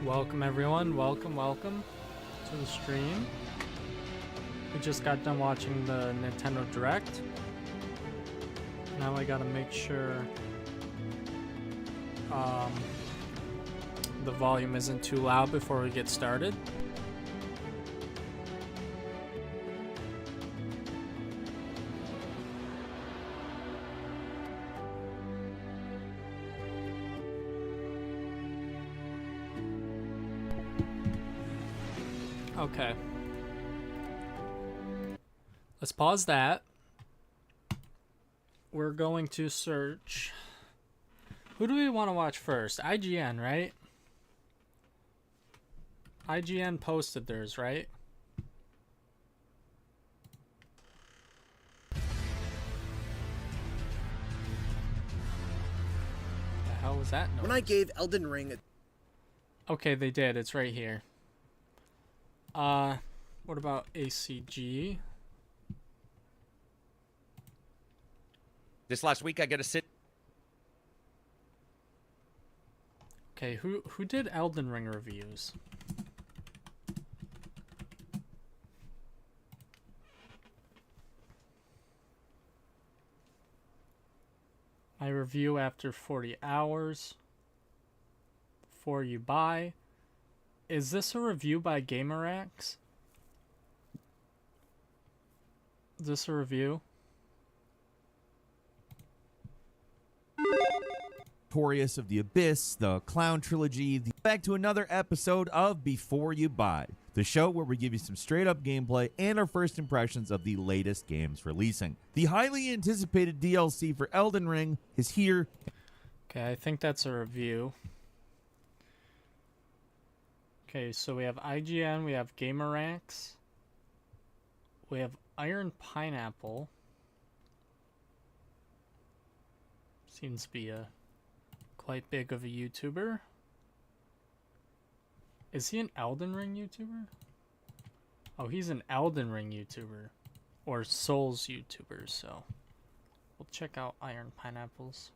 Welcome everyone, welcome to the stream. We just got done watching the Nintendo Direct. Now I gotta make sure the volume isn't too loud before we get started. Okay. Let's pause that. We're going to search. Who do we want to watch first? IGN, right? IGN posted theirs, right? The hell was that noise? When I gave Elden Ring a... Okay, they did. It's right here. What about ACG? This last week I got to sit. Okay, who did Elden Ring reviews? My review after 40 hours. Before you buy. Is this a review by GamerX? Is this a review? Victorious of the Abyss, the Clown Trilogy. Back to another episode of Before You Buy, the show where we give you some straight up gameplay and our first impressions of the latest games releasing. The highly anticipated DLC for Elden Ring is here. Okay, I think that's a review. Okay, so we have IGN, we have GamerX, we have Iron Pineapple. Seems to be a quite big of a YouTuber. Is he an Elden Ring YouTuber? Oh, he's an Elden Ring YouTuber. Or Souls YouTuber, so we'll check out Iron Pineapples.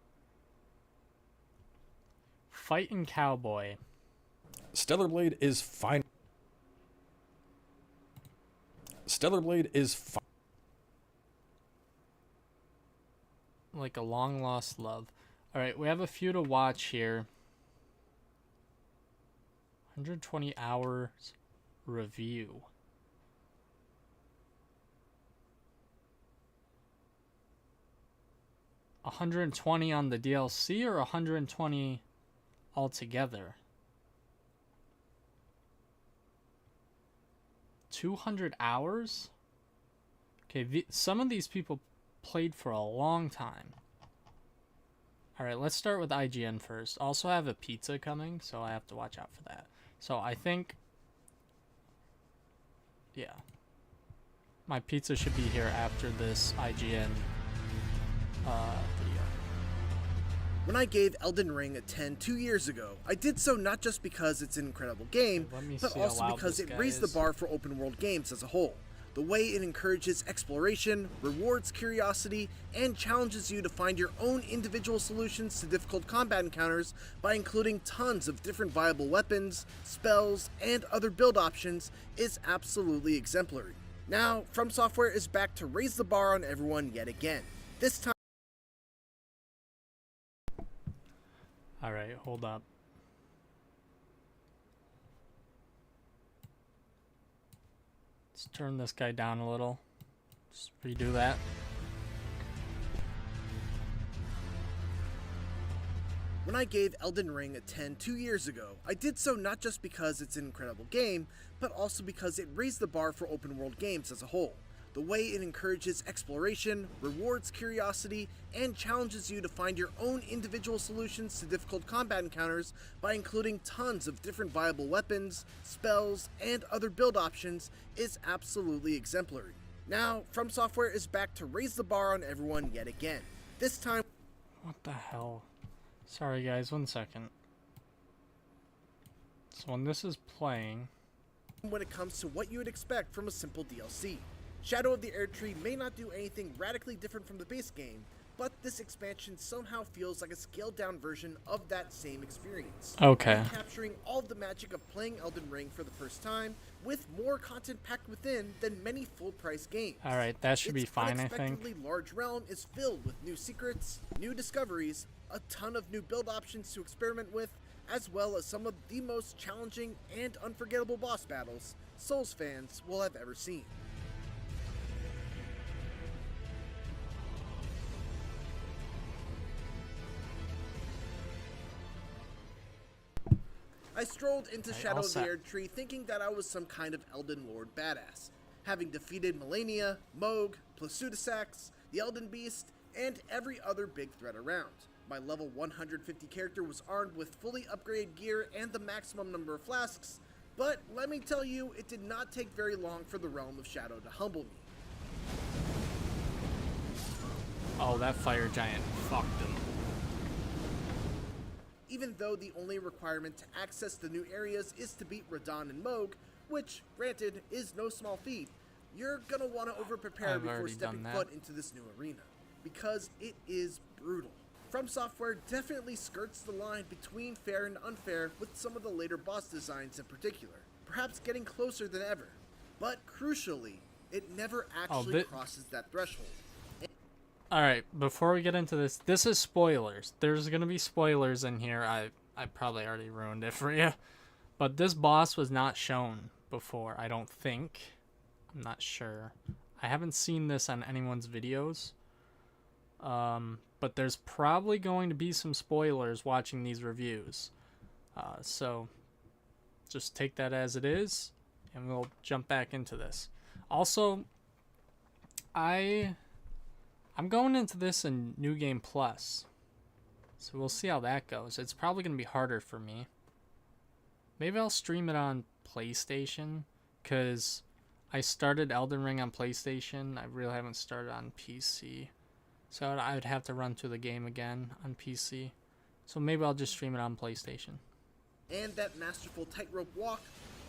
Fightin' Cowboy. Stellar Blade is fine. Stellar Blade is fine. Like a long lost love. Alright, we have a few to watch here. 120 hours review. $120 on the DLC or $120 altogether? 200 hours? Okay, some of these people played for a long time. Alright, let's start with IGN first. Also, I have a pizza coming, so I have to watch out for that. So I think... yeah. My pizza should be here after this IGN video. When I gave Elden Ring a 10 2 years ago, I did so not just because it's an incredible game, but also because it raised the bar for open world games as a whole. The way it encourages exploration, rewards curiosity, and challenges you to find your own individual solutions to difficult combat encounters by including tons of different viable weapons, spells, and other build options is absolutely exemplary. Now, From Software is back to raise the bar on everyone yet again. This time... Alright, hold up. Let's turn this guy down a little. Just redo that. When I gave Elden Ring a 10 2 years ago, I did so not just because it's an incredible game, but also because it raised the bar for open world games as a whole. The way it encourages exploration, rewards curiosity, and challenges you to find your own individual solutions to difficult combat encounters by including tons of different viable weapons, spells, and other build options is absolutely exemplary. Now, From Software is back to raise the bar on everyone yet again. This time... What the hell? Sorry guys, 1 second. So when this is playing... when it comes to what you would expect from a simple DLC. Shadow of the Erdtree may not do anything radically different from the base game, but this expansion somehow feels like a scaled-down version of that same experience. Okay. Capturing all of the magic of playing Elden Ring for the first time, with more content packed within than many full-price games. Alright, that should be fine, I think. Its unexpectedly large realm is filled with new secrets, new discoveries, a ton of new build options to experiment with, as well as some of the most challenging and unforgettable boss battles Souls fans will have ever seen. I strolled into Shadow of the Erdtree thinking that I was some kind of Elden Lord badass, having defeated Melania, Mohg, Plasudasax, the Elden Beast, and every other big threat around. My level 150 character was armed with fully upgraded gear and the maximum number of flasks, but let me tell you, it did not take very long for the realm of Shadow to humble me. Oh, that fire giant fucked him. Even though the only requirement to access the new areas is to beat Radahn and Mohg, which, granted, is no small feat, you're gonna want to over-prepare before stepping foot into this new arena, because it is brutal. From Software definitely skirts the line between fair and unfair with some of the later boss designs in particular, perhaps getting closer than ever. But crucially, it never actually crosses that threshold. Alright, before we get into this, this is spoilers. There's gonna be spoilers in here. I probably already ruined it for you. But this boss was not shown before, I don't think. I'm not sure. I haven't seen this on anyone's videos. But there's probably going to be some spoilers watching these reviews. So just take that as it is, and we'll jump back into this. Also, I'm going into this in New Game Plus, so we'll see how that goes. It's probably going to be harder for me. Maybe I'll stream it on PlayStation, because I started Elden Ring on PlayStation. I really haven't started on PC. So I would have to run through the game again on PC. So maybe I'll just stream it on PlayStation. And that masterful tightrope walk,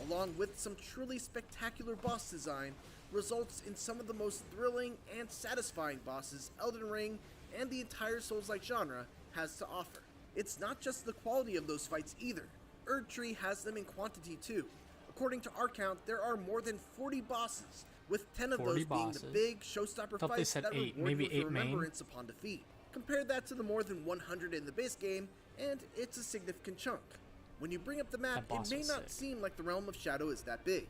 along with some truly spectacular boss design, results in some of the most thrilling and satisfying bosses Elden Ring and the entire Souls-like genre has to offer. It's not just the quality of those fights either. Erdtree has them in quantity too. According to our count, there are more than 40 bosses, with 10 of those being the big showstopper fights that reward you with remembrance upon defeat. Compare that to the more than 100 in the base game, and it's a significant chunk. When you bring up the map, it may not seem like the realm of Shadow is that big,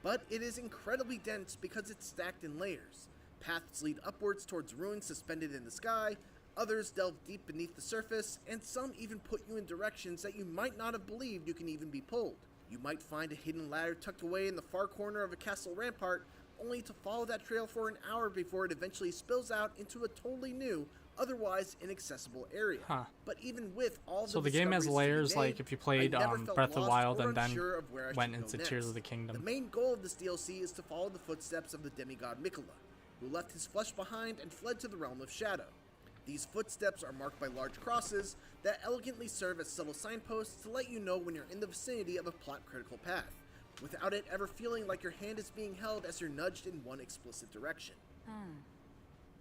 but it is incredibly dense because it's stacked in layers. Paths lead upwards towards ruins suspended in the sky, others delve deep beneath the surface, and some even put you in directions that you might not have believed you can even be pulled. You might find a hidden ladder tucked away in the far corner of a castle rampart, only to follow that trail for an hour before it eventually spills out into a totally new, otherwise inaccessible area. But even with all the game has layers, like if you played Breath of the Wild and then went into Tears of the Kingdom. The main goal of this DLC is to follow the footsteps of the demigod Miquella, who left his flesh behind and fled to the realm of Shadow. These footsteps are marked by large crosses that elegantly serve as subtle signposts to let you know when you're in the vicinity of a plot-critical path, without it ever feeling like your hand is being held as you're nudged in one explicit direction.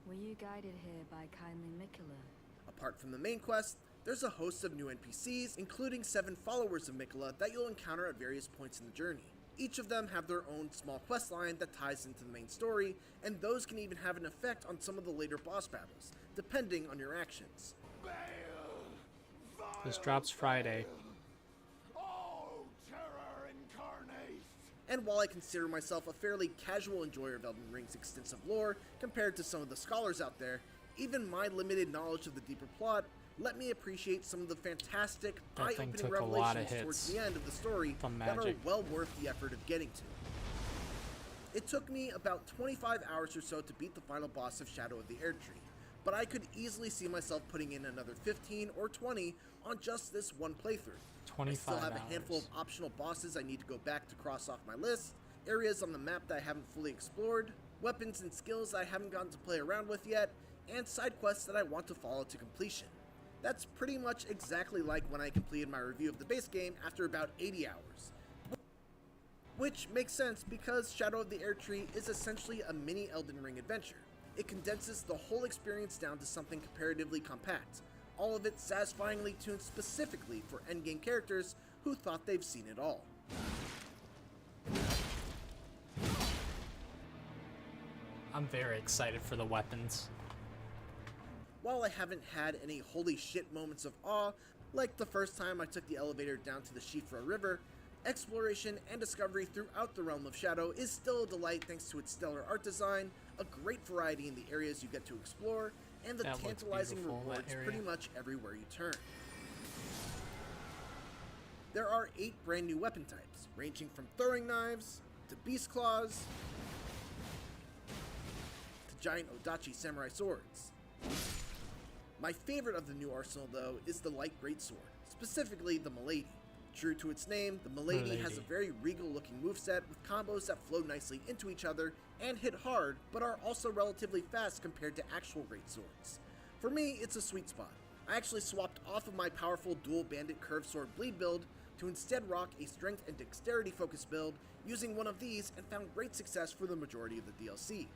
Were you guided here by kindly Miquella? Apart from the main quest, there's a host of new NPCs, including 7 followers of Miquella that you'll encounter at various points in the journey. Each of them have their own small quest line that ties into the main story, and those can even have an effect on some of the later boss battles, depending on your actions. This drops Friday. And while I consider myself a fairly casual enjoyer of Elden Ring's extensive lore compared to some of the scholars out there, even my limited knowledge of the deeper plot let me appreciate some of the fantastic, eye-opening revelations towards the end of the story that are well worth the effort of getting to. It took me about 25 hours or so to beat the final boss of Shadow of the Erdtree, but I could easily see myself putting in another 15 or 20 on just this one playthrough. I still have a handful of optional bosses I need to go back to cross off my list, areas on the map that I haven't fully explored, weapons and skills I haven't gotten to play around with yet, and side quests that I want to follow to completion. That's pretty much exactly like when I completed my review of the base game after about 80 hours. Which makes sense because Shadow of the Erdtree is essentially a mini Elden Ring adventure. It condenses the whole experience down to something comparatively compact, all of it satisfyingly tuned specifically for endgame characters who thought they've seen it all. I'm very excited for the weapons. While I haven't had any holy shit moments of awe, like the first time I took the elevator down to the Shifra River, exploration and discovery throughout the Realm of Shadow is still a delight thanks to its stellar art design, a great variety in the areas you get to explore, and the That looks tantalizing beautiful, that rewards area. pretty much everywhere you turn. There are 8 brand new weapon types, ranging from throwing knives, to beast claws, to giant Odachi samurai swords. My favorite of the new arsenal, though, is the light greatsword, specifically the Milady. True to its name, the Milady has a very regal-looking moveset with combos that flow nicely into each other and hit hard, but are also relatively fast compared to actual greatswords. For me, it's a sweet spot. I actually swapped off of my powerful dual bandit curved sword bleed build to instead rock a strength and dexterity focused build using one of these and found great success for the majority of the DLC.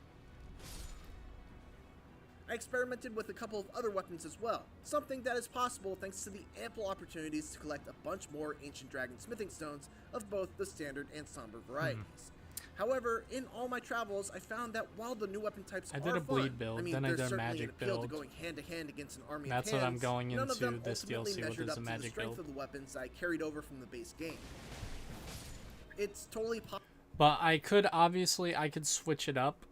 I experimented with a couple of other weapons as well, something that is possible thanks to the ample opportunities to collect a bunch more Ancient Dragon smithing stones of both the standard and somber varieties. However, in all my travels, I found that while the new weapon types I did are a bleed fun, build, I mean, then I there's did a certainly magic an appeal build. to going hand to hand against an army That's of what I'm hands, going none of into them this ultimately DLC with, measured is up a to the magic strength build. of the weapons I carried over from the base game. It's totally possible. But I could switch it up,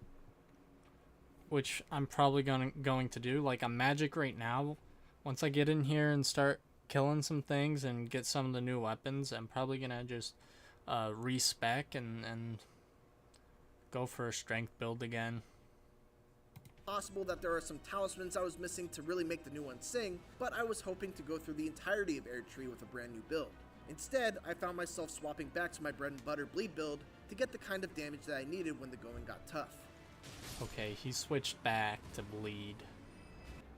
which I'm probably going to do. Like, I'm magic right now. Once I get in here and start killing some things and get some of the new weapons, I'm probably gonna just respec and go for a strength build again. Possible that there are some talismans I was missing to really make the new one sing, but I was hoping to go through the entirety of Erdtree with a brand new build. Instead, I found myself swapping back to my bread and butter bleed build to get the kind of damage that I needed when the going got tough. Okay, he switched back to bleed.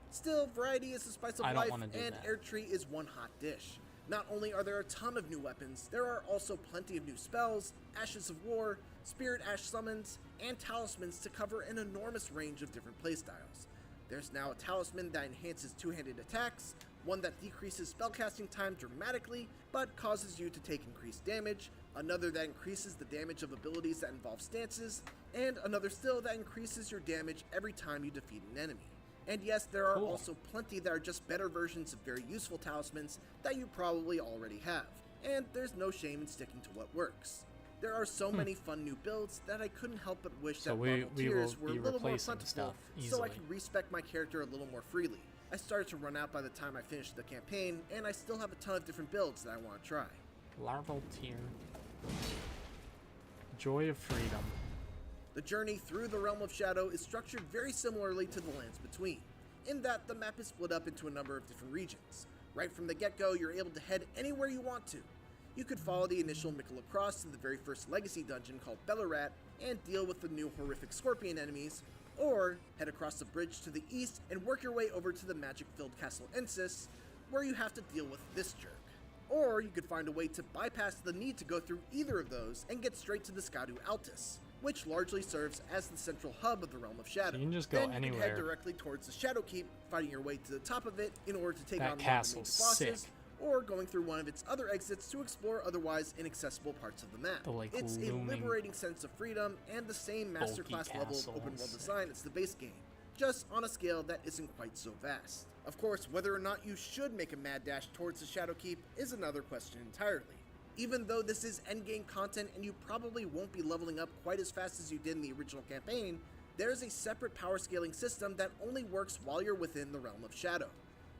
Still, variety is the spice of I don't life, wanna do and that. Erdtree is one hot dish. Not only are there a ton of new weapons, there are also plenty of new spells, Ashes of War, Spirit Ash summons, and talismans to cover an enormous range of different playstyles. There's now a talisman that enhances two-handed attacks, one that decreases spellcasting time dramatically, but causes you to take increased damage, another that increases the damage of abilities that involve stances, and another still that increases your damage every time you defeat an enemy. And yes, there are Cool. also plenty that are just better versions of very useful talismans that you probably already have, and there's no shame in sticking to what works. There are so many fun new builds that I couldn't help but wish So that we Marvel will Tears were a be little more replacing plentiful stuff so I easily. could respec my character a little more freely. I started to run out by the time I finished the campaign, and I still have a ton of different builds that I want to try. Larval tier. Joy of freedom. The journey through the Realm of Shadow is structured very similarly to the Lands Between, in that the map is split up into a number of different regions. Right from the get-go, you're able to head anywhere you want to. You could follow the initial Mikula Cross to the very first Legacy dungeon called Bellarat and deal with the new horrific scorpion enemies, or head across the bridge to the east and work your way over to the magic-filled Castle Ensis, where you have to deal with this jerk. Or you could find a way to bypass the need to go through either of those and get straight to the Skadu Altus, which largely serves as the central hub of the Realm of Shadow. So you can just go then you can anywhere. head directly towards the Shadow Keep, fighting your way to the top of it in order to take That on one of the castle's major bosses, sick. or going through one of its other exits to explore otherwise inaccessible parts of the map. The, like, It's a looming liberating sense of freedom and the same bulky masterclass level of open world castles. design as the base game, just on a scale that isn't quite so vast. Of course, whether or not you should make a mad dash towards the Shadow Keep is another question entirely. Even though this is endgame content and you probably won't be leveling up quite as fast as you did in the original campaign, there's a separate power scaling system that only works while you're within the Realm of Shadow.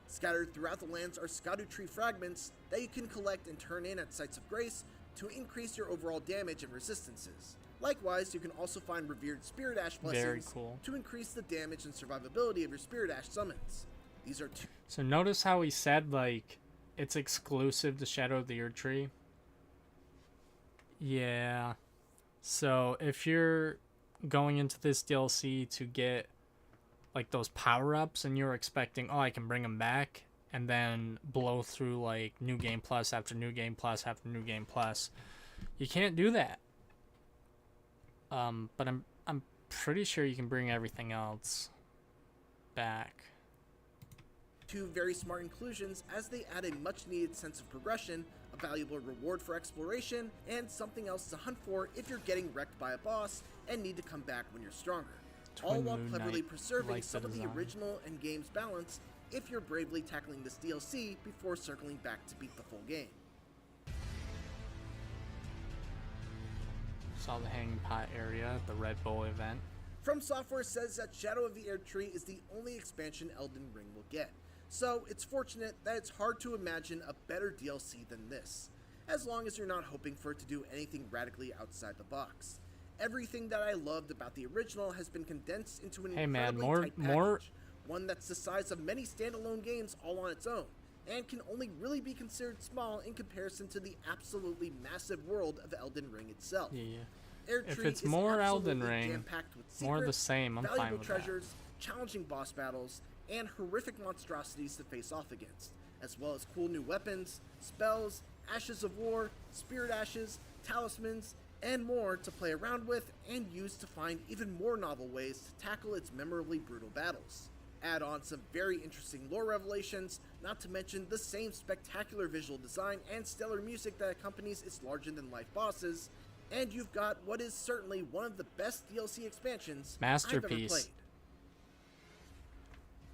Scattered throughout the lands are Skadu tree fragments that you can collect and turn in at sites of grace to increase your overall damage and resistances. Likewise, you can also find revered Spirit Ash Very blessings cool. to increase the damage and survivability of your Spirit Ash summons. These are two So notice how he said, like, it's exclusive to Shadow of the Erdtree. Yeah. So if you're going into this DLC to get, like, those power-ups and you're expecting, oh, I can bring them back and then blow through, like, New Game Plus after New Game Plus after New Game Plus, you can't do that. But I'm pretty sure you can bring everything else back. Two very smart inclusions, as they add a much needed sense of progression, a valuable reward for exploration, and something else to hunt for if you're getting wrecked by a boss and need to come back when you're stronger. All while cleverly preserving some of the original and game's balance if you're bravely tackling this DLC before circling back to beat the full game. Saw the hanging pot area, the Red Bull event. From Software says that Shadow of the Erdtree is the only expansion Elden Ring will get, so it's fortunate that it's hard to imagine a better DLC than this, as long as you're not hoping for it to do anything radically outside the box. Everything that I loved about the original has been condensed into an incredibly tight package, one that's the size of many standalone games all on its own, and can only really be considered small in comparison to the absolutely massive world of Elden Ring itself. Yeah. Erdtree If it's is more Elden absolutely Ring, jam-packed with secrets, more the same, I'm fine valuable with treasures, challenging boss battles, and horrific monstrosities to face off against, as well as cool new weapons, spells, ashes of war, spirit ashes, talismans, and more to play around with and use to find even more novel ways to tackle its memorably brutal battles. Add on some very interesting lore revelations, not to mention the same spectacular visual design and stellar music that accompanies its larger-than-life bosses, and you've got what is certainly one of the best DLC expansions I've ever played.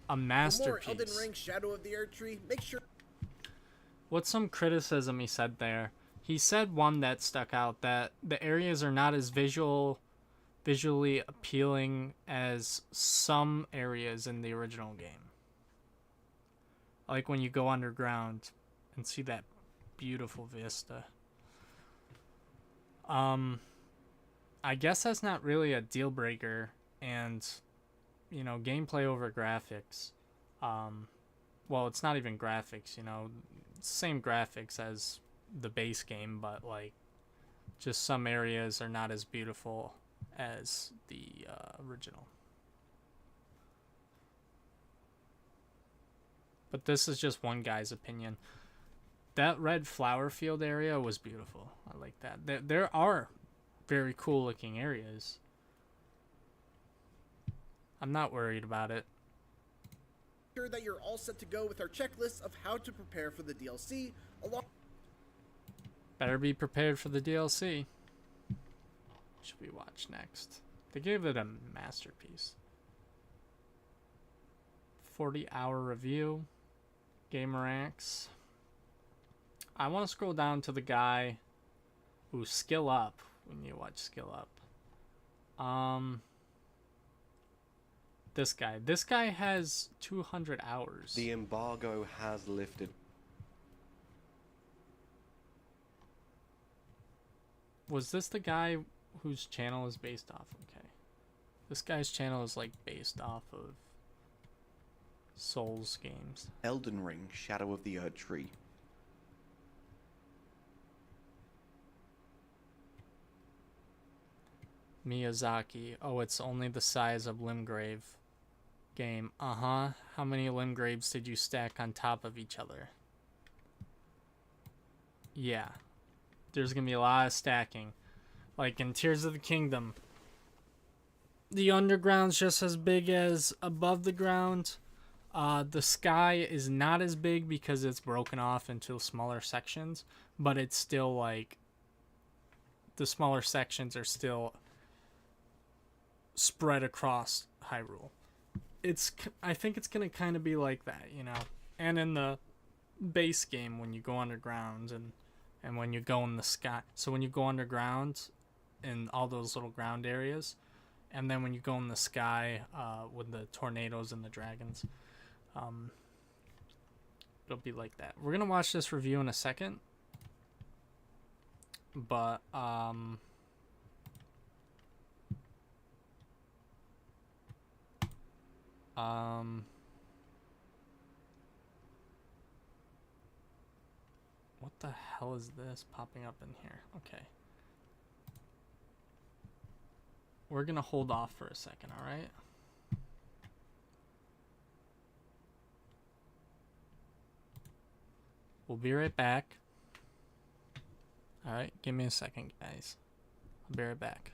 A masterpiece. For more Elden Ring Shadow of the Erdtree, make sure... What's some criticism he said there? He said one that stuck out, that the areas are not as visually appealing as some areas in the original game. Like when you go underground and see that beautiful vista. I guess that's not really a deal breaker, and you know, gameplay over graphics. Well, it's not even graphics, you know, same graphics as the base game, but like just some areas are not as beautiful as the original. But this is just one guy's opinion. That red flower field area was beautiful. I like that. There are very cool looking areas. I'm not worried about it. Sure that you're all set to go with our checklist of how to prepare for the DLC, along... Better be prepared for the DLC. What should we watch next? They gave it a masterpiece. 40-hour review. GamerX. I want to scroll down to the guy who Skill Up. We need to watch Skill Up. This guy has 200 hours. The embargo has lifted. Was this the guy whose channel is based off? Okay. This guy's channel is like based off of Souls games. Elden Ring, Shadow of the Erdtree. Miyazaki. Oh, it's only the size of Limgrave game. Uh-huh. How many Limgraves did you stack on top of each other? Yeah. There's gonna be a lot of stacking. Like in Tears of the Kingdom, the underground's just as big as above the ground. The sky is not as big because it's broken off into smaller sections, but it's still like the smaller sections are still spread across Hyrule. I think it's gonna kind of be like that, you know. And in the base game, when you go underground and when you go in the sky, so when you go underground in all those little ground areas, and then when you go in the sky with the tornadoes and the dragons, it'll be like that. We're gonna watch this review in a second, but what the hell is this popping up in here? Okay. We're gonna hold off for a second, alright? We'll be right back. Alright, give me a second, guys. I'll be right back.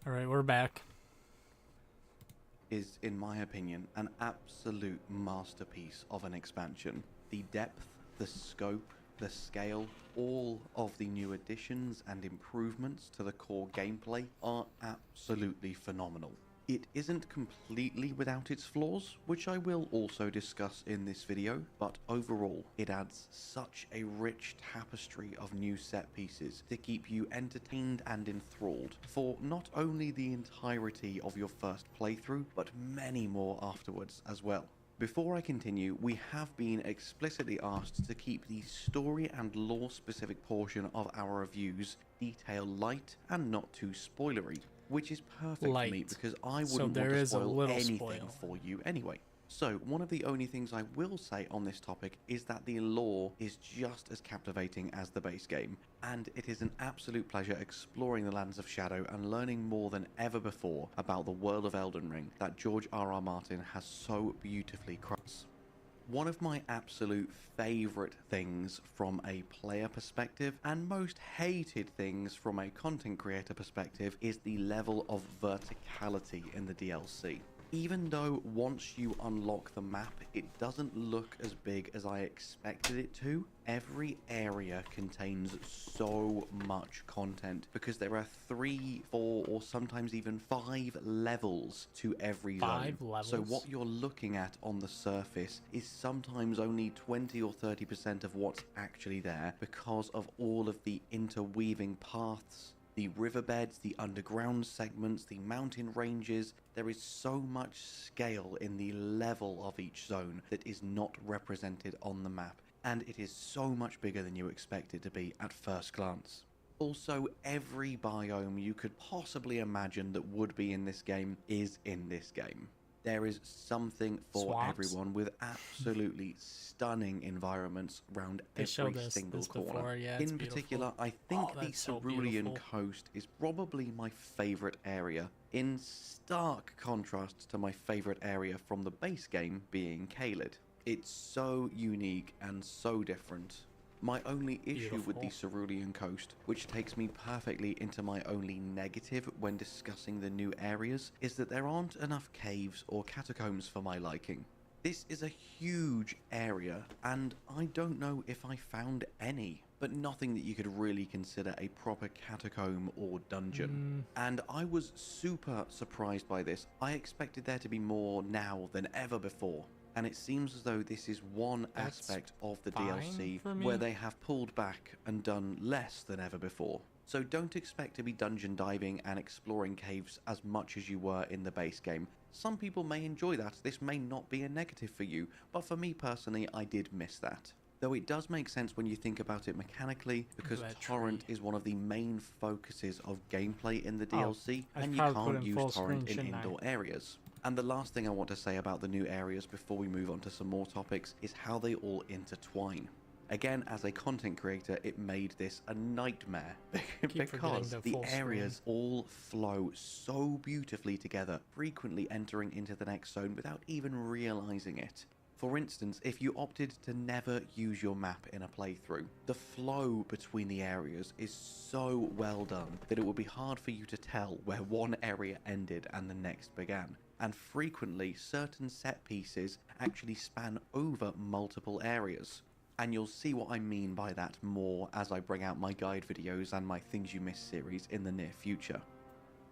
All right, we're back. Is, in my opinion, an absolute masterpiece of an expansion. The depth, the scope, the scale, all of the new additions and improvements to the core gameplay are absolutely phenomenal. It isn't completely without its flaws, which I will also discuss in this video, but overall it adds such a rich tapestry of new set pieces to keep you entertained and enthralled for not only the entirety of your first playthrough, but many more afterwards as well. Before I continue, we have been explicitly asked to keep the story and lore specific portion of our reviews detail light and not too spoilery, which is perfect for me because I wouldn't want to spoil anything for you anyway. So one of the only things I will say on this topic is that the lore is just as captivating as the base game, and it is an absolute pleasure exploring the lands of Shadow and learning more than ever before about the world of Elden Ring that George R.R. Martin has so beautifully crafted. One of my absolute favourite things from a player perspective, and most hated things from a content creator perspective, is the level of verticality in the DLC. Even though once you unlock the map, it doesn't look as big as I expected it to, every area contains so much content because there are 3, 4, or sometimes even 5 levels to every zone. 5 levels? So what you're looking at on the surface is sometimes only 20 or 30% of what's actually there because of all of the interweaving paths, the riverbeds, the underground segments, the mountain ranges. There is so much scale in the level of each zone that is not represented on the map, and it is so much bigger than you expect it to be at first glance. Also, every biome you could possibly imagine that would be in this game is in this game. There is something for Swamps. everyone with absolutely stunning environments around every single corner. Before. Yeah, in particular, I think the Cerulean Coast is probably my favorite area, in stark contrast to my favorite area from the base game being Caelid. It's so unique and so different. My only issue with the Cerulean Coast, which takes me perfectly into my only negative when discussing the new areas, is that there aren't enough caves or catacombs for my liking. This is a huge area, and I don't know if I found any, but nothing that you could really consider a proper catacomb or dungeon. And I was super surprised by this. I expected there to be more now than ever before. And it seems as though this is one aspect of the DLC where they have pulled back and done less than ever before. So don't expect to be dungeon diving and exploring caves as much as you were in the base game. Some people may enjoy that, this may not be a negative for you, but for me personally, I did miss that. Though it does make sense when you think about it mechanically, because Torrent is one of the main focuses of gameplay in the DLC, and you can't use Torrent in indoor areas. And the last thing I want to say about the new areas before we move on to some more topics is how they all intertwine. Again, as a content creator, it made this a nightmare because the areas all flow so beautifully together, frequently entering into the next zone without even realizing it. For instance, if you opted to never use your map in a playthrough, the flow between the areas is so well done that it would be hard for you to tell where one area ended and the next began. And frequently, certain set pieces actually span over multiple areas. And you'll see what I mean by that more as I bring out my guide videos and my Things You Missed series in the near future.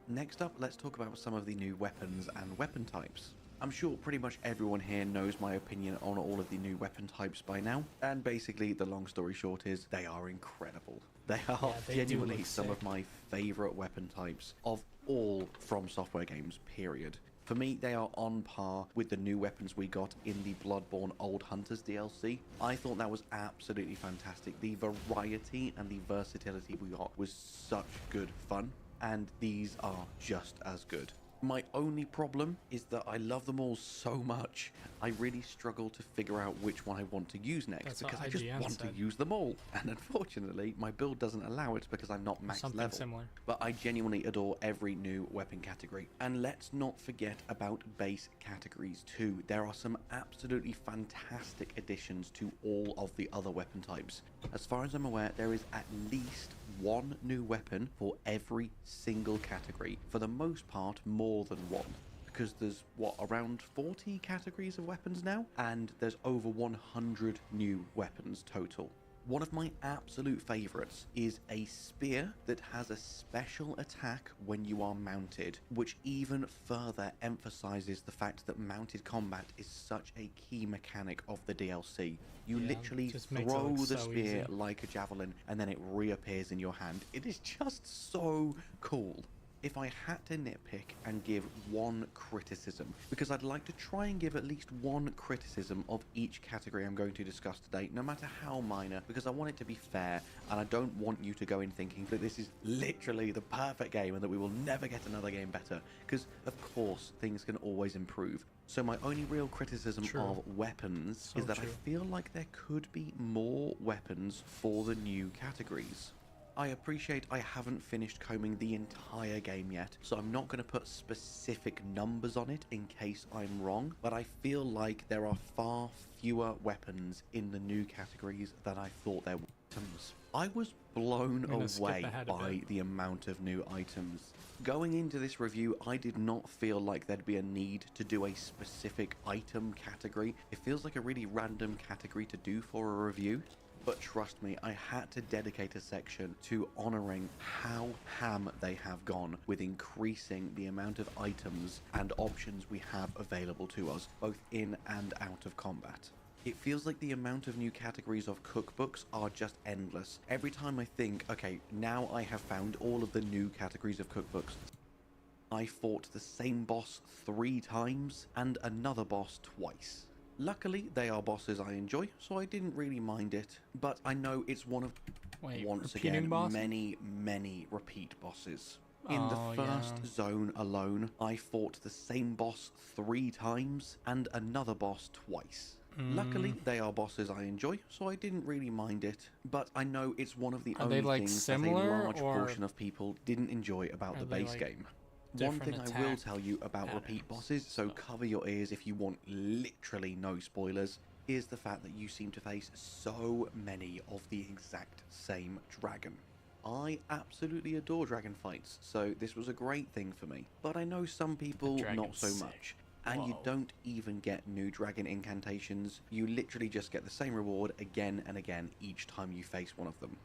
Next up, let's talk about some of the new weapons and weapon types. I'm sure pretty much everyone here knows my opinion on all of the new weapon types by now, and basically the long story short is they are incredible. They are genuinely some of my favourite weapon types of all From Software games, period. For me, they are on par with the new weapons we got in the Bloodborne Old Hunters DLC. I thought that was absolutely fantastic. The variety and the versatility we got was such good fun, and these are just as good. My only problem is that I love them all so much, I really struggle to figure out which one I want to use next. That's because what I just IGN want said. to use them all. And unfortunately, my build doesn't allow it because I'm not max Something level. similar. But I genuinely adore every new weapon category. And let's not forget about base categories too. There are some absolutely fantastic additions to all of the other weapon types. As far as I'm aware, there is at least one new weapon for every single category. For the most part, more than one. Because there's, what, around 40 categories of weapons now? And there's over 100 new weapons total. One of my absolute favorites is a spear that has a special attack when you are mounted, which even further emphasizes the fact that mounted combat is such a key mechanic of the DLC. You literally throw the spear like a javelin and then it reappears in your hand. It is just so cool. If I had to nitpick and give one criticism, because I'd like to try and give at least one criticism of each category I'm going to discuss today, no matter how minor, because I want it to be fair, and I don't want you to go in thinking that this is literally the perfect game and that we will never get another game better, because of course things can always improve. So my only real criticism of weapons is that I feel like there could be more weapons for the new categories. I appreciate I haven't finished combing the entire game yet, so I'm not going to put specific numbers on it in case I'm wrong, but I feel like there are far fewer weapons in the new categories than I thought there were. I was blown away by the amount of new items. Going into this review, I did not feel like there'd be a need to do a specific item category. It feels like a really random category to do for a review. But trust me, I had to dedicate a section to honoring how ham they have gone with increasing the amount of items and options we have available to us, both in and out of combat. It feels like the amount of new categories of cookbooks are just endless. Every time I think, okay, now I have found all of the new categories of cookbooks, I fought the same boss 3 times and another boss twice. Luckily, they are bosses I enjoy, so I didn't really mind it, but I know it's one of, once again, many repeat bosses. In the first zone alone, I fought the same boss 3 times and another boss twice. Luckily, they are bosses I enjoy, so I didn't really mind it, but I know it's one of the only things that a large portion of people didn't enjoy about the base game. One thing I will tell you about repeat bosses, so cover your ears if you want literally no spoilers, is the fact that you seem to face so many of the exact same dragon. I absolutely adore dragon fights, so this was a great thing for me. But I know some people not so much. And you don't even get new dragon incantations, you literally just get the same reward again and again each time you face one of them.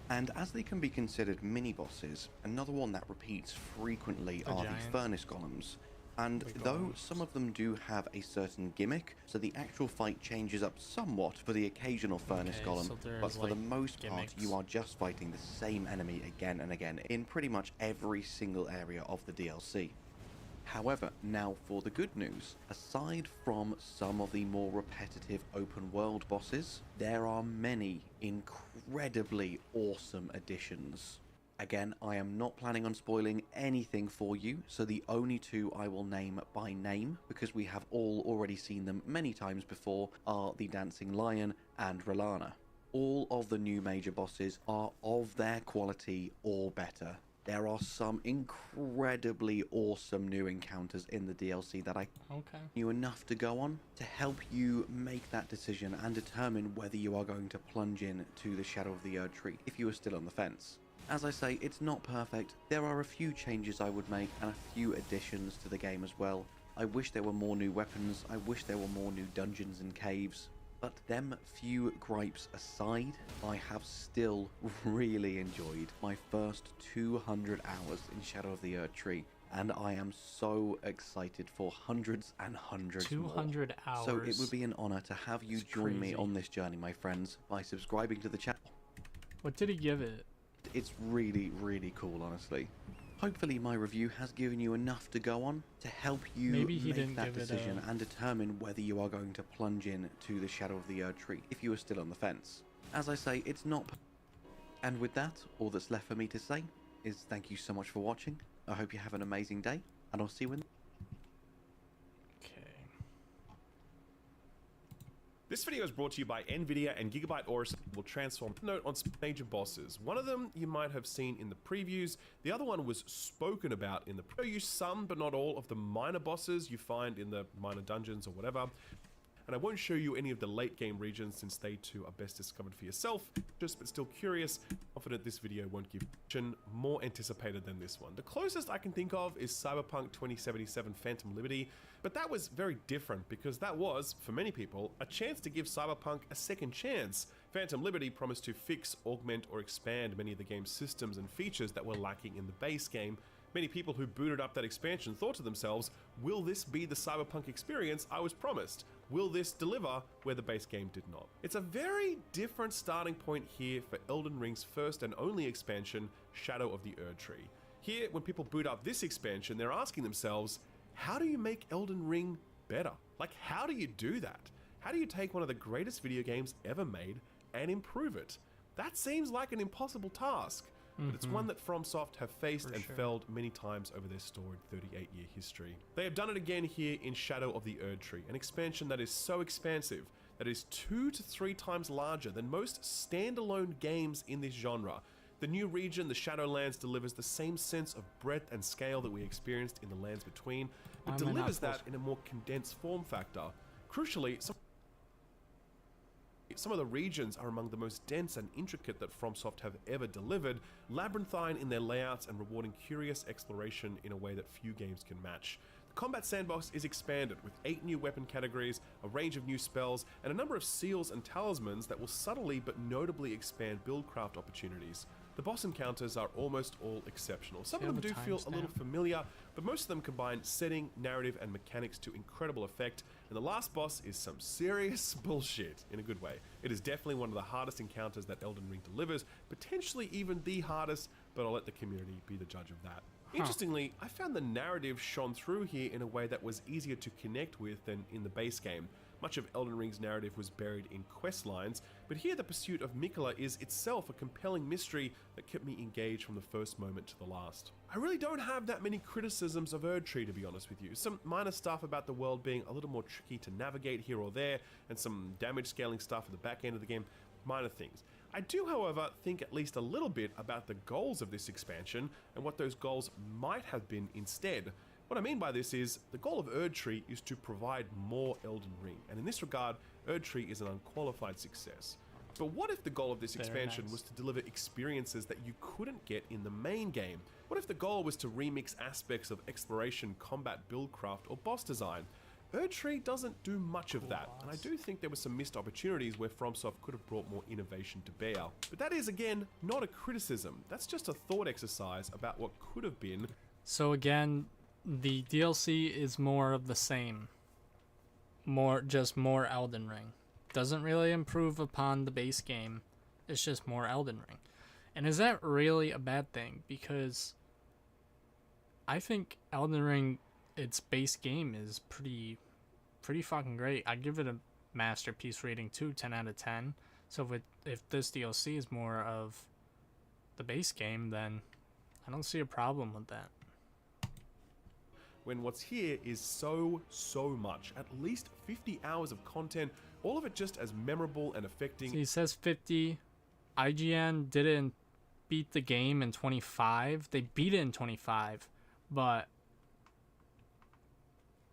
And as they can be considered mini-bosses, another one that repeats frequently are the furnace golems. And though some of them do have a certain gimmick, so the actual fight changes up somewhat for the occasional furnace golem, but for the most part you are just fighting the same enemy again and again in pretty much every single area of the DLC. However, now for the good news. Aside from some of the more repetitive open world bosses, there are many incredibly awesome additions. Again, I am not planning on spoiling anything for you, so the only 2 I will name by name, because we have all already seen them many times before, are the Dancing Lion and R'Lana. All of the new major bosses are of their quality or better. There are some incredibly awesome new encounters in the DLC that I knew enough to go on to help you make that decision and determine whether you are going to plunge in to the Shadow of the Erdtree if you are still on the fence. As I say, it's not perfect. There are a few changes I would make and a few additions to the game as well. I wish there were more new weapons, I wish there were more new dungeons and caves. But them few gripes aside, I have still really enjoyed my first 200 hours in Shadow of the Erdtree, and I am so excited for hundreds and hundreds 200 more. hours. So it would be an honor to have you join me on this journey, my friends, by subscribing to the channel. What did he give it? It's really, really cool, honestly. Hopefully my review has given you enough to go on to help you make that decision and determine whether you are going to plunge in to the Shadow of the Erdtree if you are still on the fence. As I say, it's not... And with that, all that's left for me to say is thank you so much for watching. I hope you have an amazing day, and I'll see you in. Okay. This video is brought to you by Nvidia and Gigabyte Aorus will transform. Note on some major bosses. One of them you might have seen in the previews. The other one was spoken about in the show you some but not all of the minor bosses you find in the minor dungeons or whatever. And I won't show you any of the late game regions since they too are best discovered for yourself. Just but still curious, confident this video won't give you more anticipated than this one. The closest I can think of is Cyberpunk 2077 Phantom Liberty, but that was very different because that was, for many people, a chance to give Cyberpunk a second chance. Phantom Liberty promised to fix, augment, or expand many of the game's systems and features that were lacking in the base game. Many people who booted up that expansion thought to themselves, will this be the Cyberpunk experience I was promised? Will this deliver where the base game did not? It's a very different starting point here for Elden Ring's first and only expansion, Shadow of the Erdtree. Here, when people boot up this expansion, they're asking themselves, how do you make Elden Ring better? Like, how do you do that? How do you take one of the greatest video games ever made and improve it? That seems like an impossible task. But it's one that FromSoft have faced and failed many times over their storied 38-year history. They have done it again here in Shadow of the Erdtree, an expansion that is so expansive that is 2 to 3 times larger than most standalone games in this genre. The new region, the Shadowlands, delivers the same sense of breadth and scale that we experienced in the Lands Between, but delivers that in a more condensed form factor. Crucially, some of the regions are among the most dense and intricate that FromSoft have ever delivered, labyrinthine in their layouts and rewarding curious exploration in a way that few games can match. The combat sandbox is expanded with 8 new weapon categories, a range of new spells, and a number of seals and talismans that will subtly but notably expand buildcraft opportunities. The boss encounters are almost all exceptional. Some of them do feel a little familiar, but most of them combine setting, narrative, and mechanics to incredible effect, and the last boss is some serious bullshit, in a good way. It is definitely one of the hardest encounters that Elden Ring delivers, potentially even the hardest, but I'll let the community be the judge of that. Interestingly, I found the narrative shone through here in a way that was easier to connect with than in the base game. Much of Elden Ring's narrative was buried in quest lines, but here the pursuit of Miquella is itself a compelling mystery that kept me engaged from the first moment to the last. I really don't have that many criticisms of Erdtree, to be honest with you. Some minor stuff about the world being a little more tricky to navigate here or there, and some damage scaling stuff at the back end of the game, minor things. I do, however, think at least a little bit about the goals of this expansion and what those goals might have been instead. What I mean by this is, the goal of Erdtree is to provide more Elden Ring, and in this regard, Erdtree is an unqualified success. But what if the goal of this expansion was to deliver experiences that you couldn't get in the main game? What if the goal was to remix aspects of exploration, combat, buildcraft, or boss design? Erdtree doesn't do much of that, and I do think there were some missed opportunities where FromSoft could have brought more innovation to bear. But that is, again, not a criticism. That's just a thought exercise about what could have been. So again, the DLC is more of the same. Just more Elden Ring. Doesn't really improve upon the base game. It's just more Elden Ring. And is that really a bad thing? Because I think Elden Ring, its base game, is pretty fucking great. I'd give it a masterpiece rating too, 10 out of 10. So if this DLC is more of the base game, then I don't see a problem with that. When what's here is so much, at least 50 hours of content, all of it just as memorable and affecting. So he says 50. IGN didn't beat the game in 25. They beat it in 25, but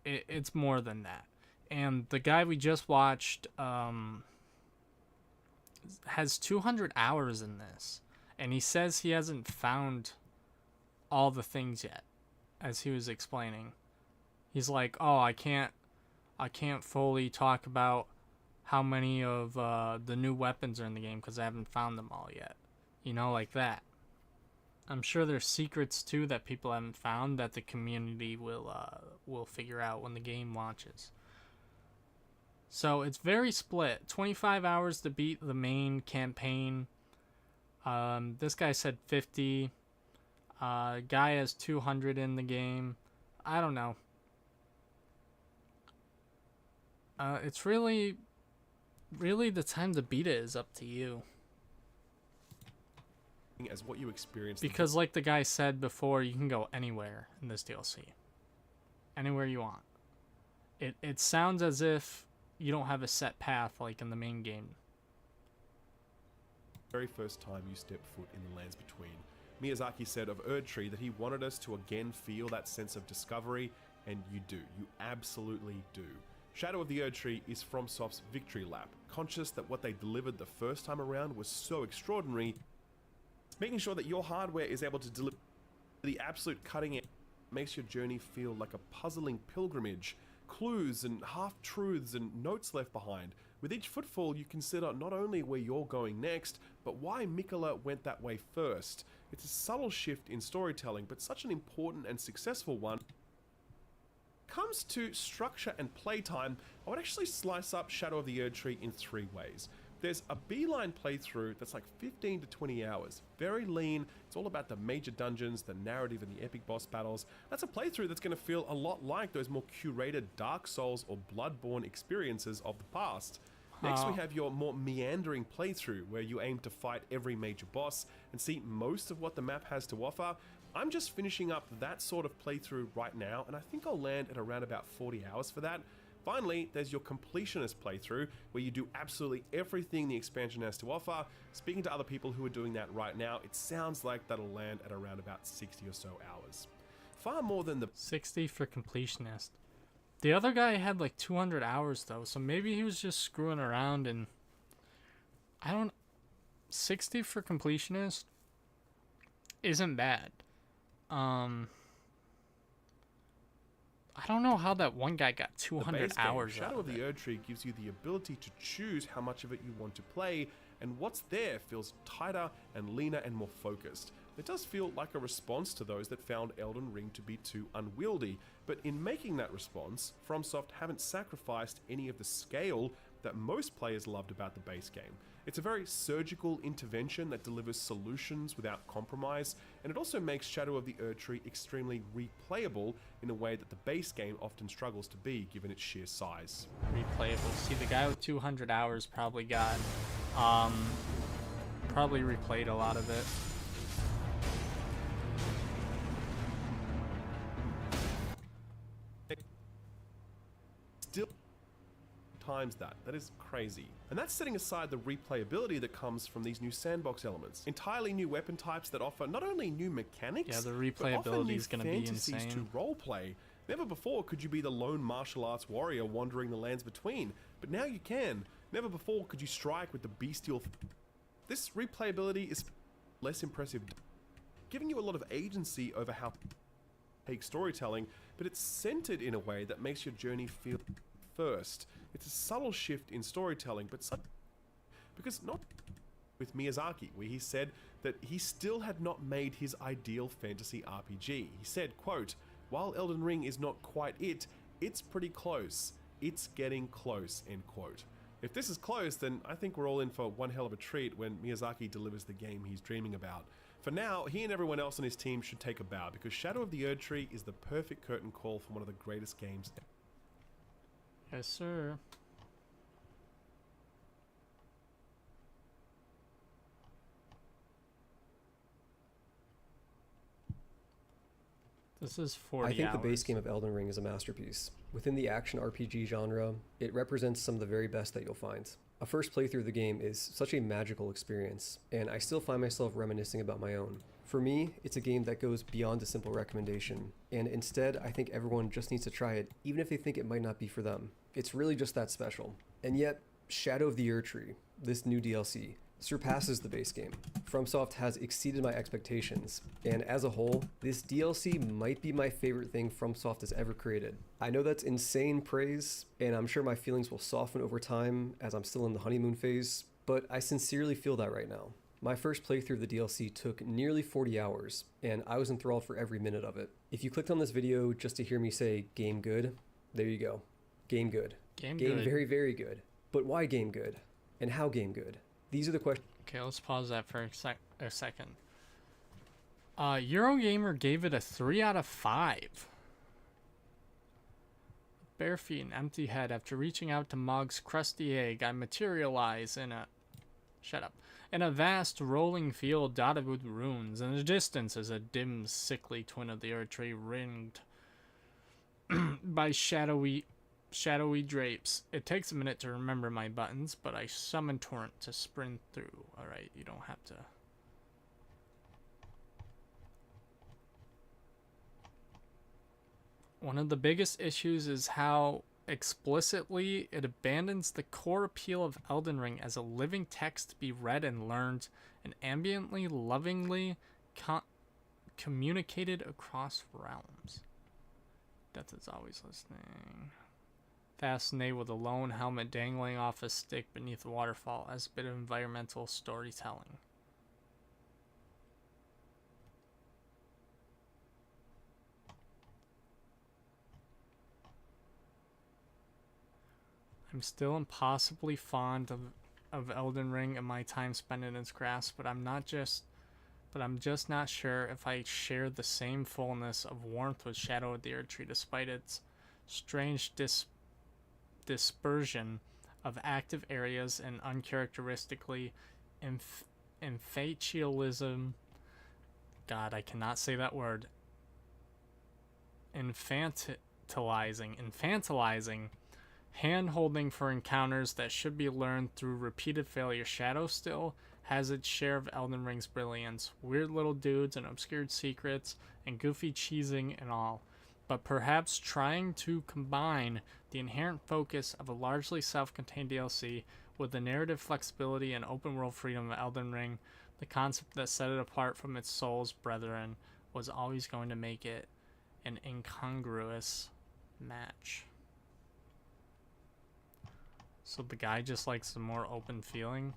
it's more than that. And the guy we just watched has 200 hours in this, and he says he hasn't found all the things yet. As he was explaining, he's like, oh, I can't fully talk about how many of the new weapons are in the game because I haven't found them all yet, like that. I'm sure there's secrets too that people haven't found that the community will figure out when the game launches. So it's very split. 25 hours to beat the main campaign. This guy said 50. Guy has 200 in the game. I don't know. It's really the time to beat it is up to you. As what you experience. Because like the guy said before, you can go anywhere in this DLC. Anywhere you want. It sounds as if you don't have a set path like in the main game. Very first time you step foot in the lands between. Miyazaki said of Erdtree that he wanted us to again feel that sense of discovery, and you do. You absolutely do. Shadow of the Erdtree is FromSoft's victory lap, conscious that what they delivered the first time around was so extraordinary, making sure that your hardware is able to deliver the absolute cutting edge makes your journey feel like a puzzling pilgrimage, clues and half-truths and notes left behind. With each footfall, you consider not only where you're going next, but why Mikola went that way first. It's a subtle shift in storytelling, but such an important and successful one. Comes to structure and playtime, I would actually slice up Shadow of the Erdtree in 3 ways. There's a beeline playthrough that's like 15 to 20 hours. Very lean, it's all about the major dungeons, the narrative and the epic boss battles. That's a playthrough that's going to feel a lot like those more curated Dark Souls or Bloodborne experiences of the past. Next we have your more meandering playthrough where you aim to fight every major boss and see most of what the map has to offer. I'm just finishing up that sort of playthrough right now, and I think I'll land at around about 40 hours for that. Finally, there's your completionist playthrough, where you do absolutely everything the expansion has to offer. Speaking to other people who are doing that right now, it sounds like that'll land at around about 60 or so hours. Far more than the 60 for completionist. The other guy had like 200 hours though, so maybe he was just screwing around and... 60 for completionist isn't bad. I don't know how that one guy got 200 hours. Shadow of the Erdtree gives you the ability to choose how much of it you want to play, and what's there feels tighter and leaner and more focused. It does feel like a response to those that found Elden Ring to be too unwieldy, but in making that response, FromSoft haven't sacrificed any of the scale that most players loved about the base game. It's a very surgical intervention that delivers solutions without compromise, and it also makes Shadow of the Erdtree extremely replayable in a way that the base game often struggles to be given its sheer size. Replayable. See, the guy with 200 hours probably got, probably replayed a lot of it. Still times that. That is crazy. And that's setting aside the replayability that comes from these new sandbox elements. Entirely new weapon types that offer not only new mechanics, yeah, the replayability is going to be insane. To roleplay. Never before could you be the lone martial arts warrior wandering the lands between, but now you can. Never before could you strike with the bestial... This replayability is less impressive, giving you a lot of agency over how take storytelling, but it's centered in a way that makes your journey feel first. It's a subtle shift in storytelling, but because not with Miyazaki, where he said that he still had not made his ideal fantasy RPG. He said, quote, "While Elden Ring is not quite it, it's pretty close. It's getting close," end quote. If this is close, then I think we're all in for one hell of a treat when Miyazaki delivers the game he's dreaming about. For now, he and everyone else on his team should take a bow, because Shadow of the Erdtree is the perfect curtain call for one of the greatest games ever. Yes, sir. This is 40 I think hours. the base game of Elden Ring is a masterpiece. Within the action RPG genre, it represents some of the very best that you'll find. A first playthrough of the game is such a magical experience, and I still find myself reminiscing about my own. For me, it's a game that goes beyond a simple recommendation, and instead I think everyone just needs to try it, even if they think it might not be for them. It's really just that special. And yet, Shadow of the Erdtree, this new DLC, surpasses the base game. FromSoft has exceeded my expectations, and as a whole, this DLC might be my favorite thing FromSoft has ever created. I know that's insane praise, and I'm sure my feelings will soften over time as I'm still in the honeymoon phase, but I sincerely feel that right now. My first playthrough of the DLC took nearly 40 hours, and I was enthralled for every minute of it. If you clicked on this video just to hear me say game good, there you go. Game good. Game good. Very, very good. But why game good? And how game good? These are the questions. Okay, let's pause that for a second. Eurogamer gave it a 3 out of 5. Bare feet and empty head. After reaching out to Mog's crusty egg, I materialize in a... Shut up. In a vast rolling field dotted with ruins. In the distance is a dim, sickly twin of the Erdtree ringed by shadowy drapes. It takes a minute to remember my buttons, but I summon torrent to sprint through. Alright, you don't have to. One of the biggest issues is how explicitly it abandons the core appeal of Elden Ring as a living text to be read and learned, and ambiently, lovingly communicated across realms. Death is always listening. Fascinated with a lone helmet dangling off a stick beneath a waterfall as a bit of environmental storytelling. I'm still impossibly fond of Elden Ring and my time spent in its grasp, but I'm just not sure if I share the same fullness of warmth with Shadow of the Erdtree, despite its strange dispersion of active areas and uncharacteristically infantilism. God, I cannot say that word. Infantilizing hand-holding for encounters that should be learned through repeated failure. Shadow still has its share of Elden Ring's brilliance, weird little dudes and obscured secrets and goofy cheesing and all, but perhaps trying to combine the inherent focus of a largely self-contained DLC with the narrative flexibility and open-world freedom of Elden Ring, the concept that set it apart from its Souls brethren, was always going to make it an incongruous match. So the guy just likes a more open feeling.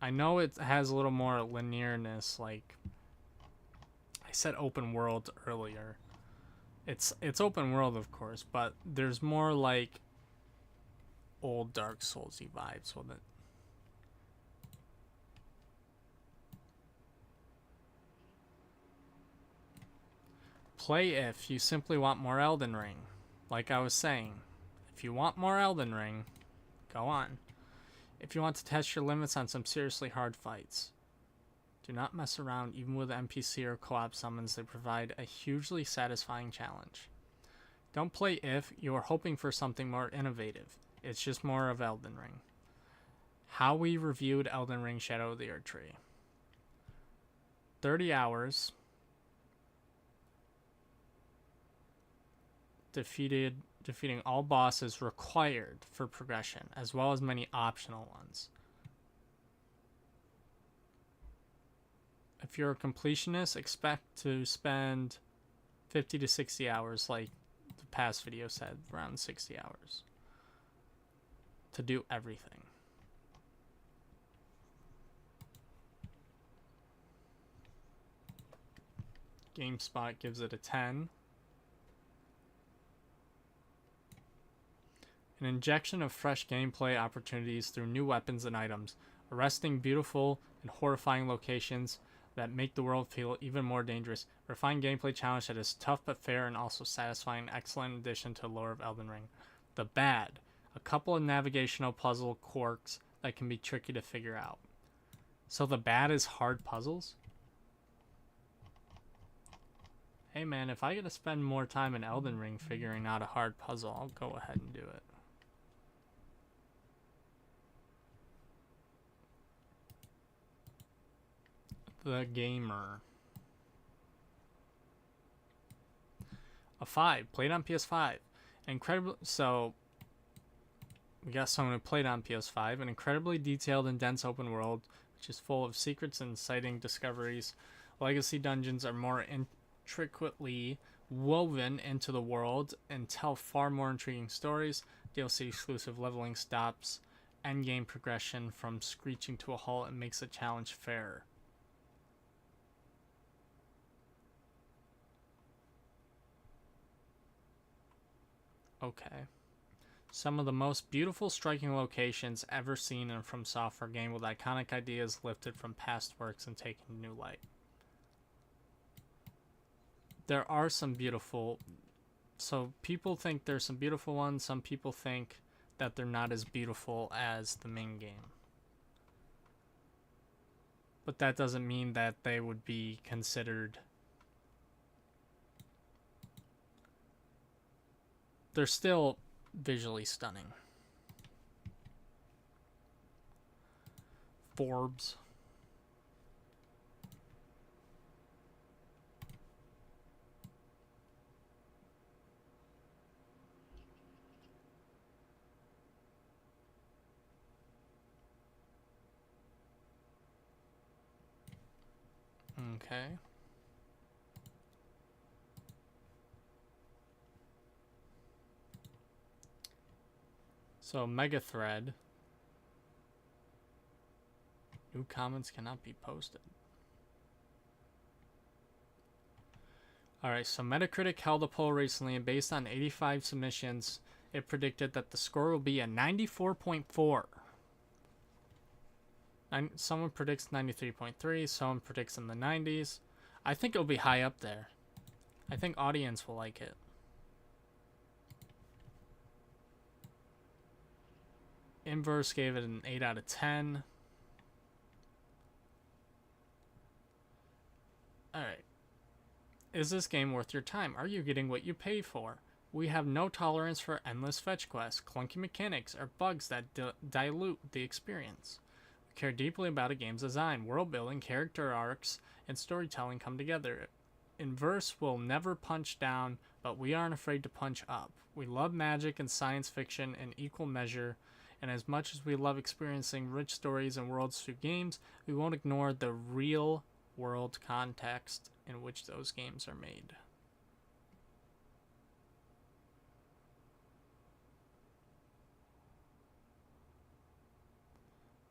I know it has a little more linearness, like I said open world earlier. It's open world, of course, but there's more like old Dark Souls-y vibes with it. Play if you simply want more Elden Ring. Like I was saying, if you want more Elden Ring, go on. If you want to test your limits on some seriously hard fights, do not mess around even with NPC or co-op summons. They provide a hugely satisfying challenge. Don't play if you are hoping for something more innovative. It's just more of Elden Ring. How we reviewed Elden Ring Shadow of the Erdtree. 30 hours. Defeating all bosses required for progression, as well as many optional ones. If you're a completionist, expect to spend 50 to 60 hours, like the past video said, around 60 hours, to do everything. GameSpot gives it a 10. An injection of fresh gameplay opportunities through new weapons and items, arresting, beautiful, and horrifying locations that make the world feel even more dangerous. Refined gameplay challenge that is tough but fair and also satisfying. Excellent addition to the lore of Elden Ring. The bad. A couple of navigational puzzle quirks that can be tricky to figure out. So the bad is hard puzzles? Hey man, if I get to spend more time in Elden Ring figuring out a hard puzzle, I'll go ahead and do it. The Gamer. A 5. Played on PS5. Incredible. So, we got someone who played on PS5. An incredibly detailed and dense open world, which is full of secrets and exciting discoveries. Legacy dungeons are more intricately woven into the world and tell far more intriguing stories. DLC exclusive leveling stops endgame progression from screeching to a halt and makes the challenge fairer. Okay. Some of the most beautiful, striking locations ever seen in a From Software game, with iconic ideas lifted from past works and taken to new light. There are some beautiful... So people think there's some beautiful ones. Some people think that they're not as beautiful as the main game. But that doesn't mean that they would be considered they're still visually stunning. Forbes. Okay. So, Mega Thread. New comments cannot be posted. Alright, so Metacritic held a poll recently, and based on 85 submissions, it predicted that the score will be a 94.4. Someone predicts 93.3, someone predicts in the 90s. I think it'll be high up there. I think audience will like it. Inverse gave it an 8 out of 10. Alright. Is this game worth your time? Are you getting what you pay for? We have no tolerance for endless fetch quests, clunky mechanics, or bugs that dilute the experience. We care deeply about a game's design, world building, character arcs, and storytelling come together. Inverse will never punch down, but we aren't afraid to punch up. We love magic and science fiction in equal measure, and as much as we love experiencing rich stories and worlds through games, we won't ignore the real world context in which those games are made.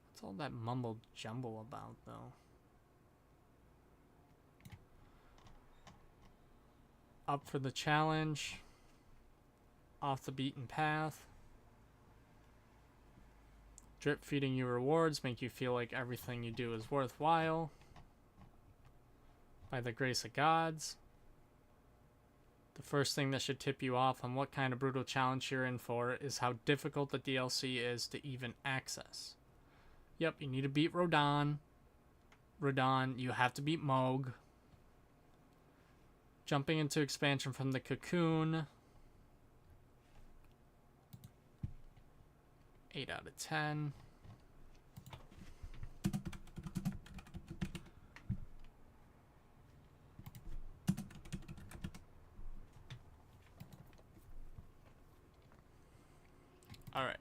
What's all that mumble jumble about, though? Up for the challenge. Off the beaten path. Drip feeding you rewards make you feel like everything you do is worthwhile. By the grace of gods. The first thing that should tip you off on what kind of brutal challenge you're in for is how difficult the DLC is to even access. Yep, you need to beat Rodon. You have to beat Moog. Jumping into expansion from the Cocoon. 8 out of 10. Alright.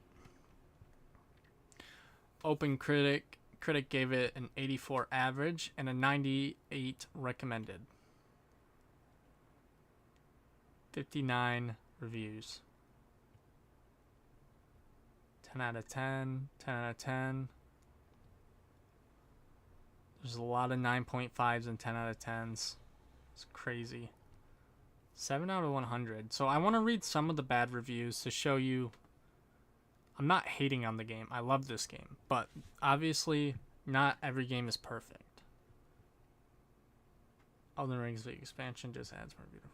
Open Critic gave it an 84 average and a 98 recommended. 59 reviews. 10 out of 10, 10 out of 10. There's a lot of 9.5s and 10 out of 10s. It's crazy. 7 out of 100. So I want to read some of the bad reviews to show you I'm not hating on the game. I love this game. But obviously, not every game is perfect. Elden Ring's big expansion just adds more beautiful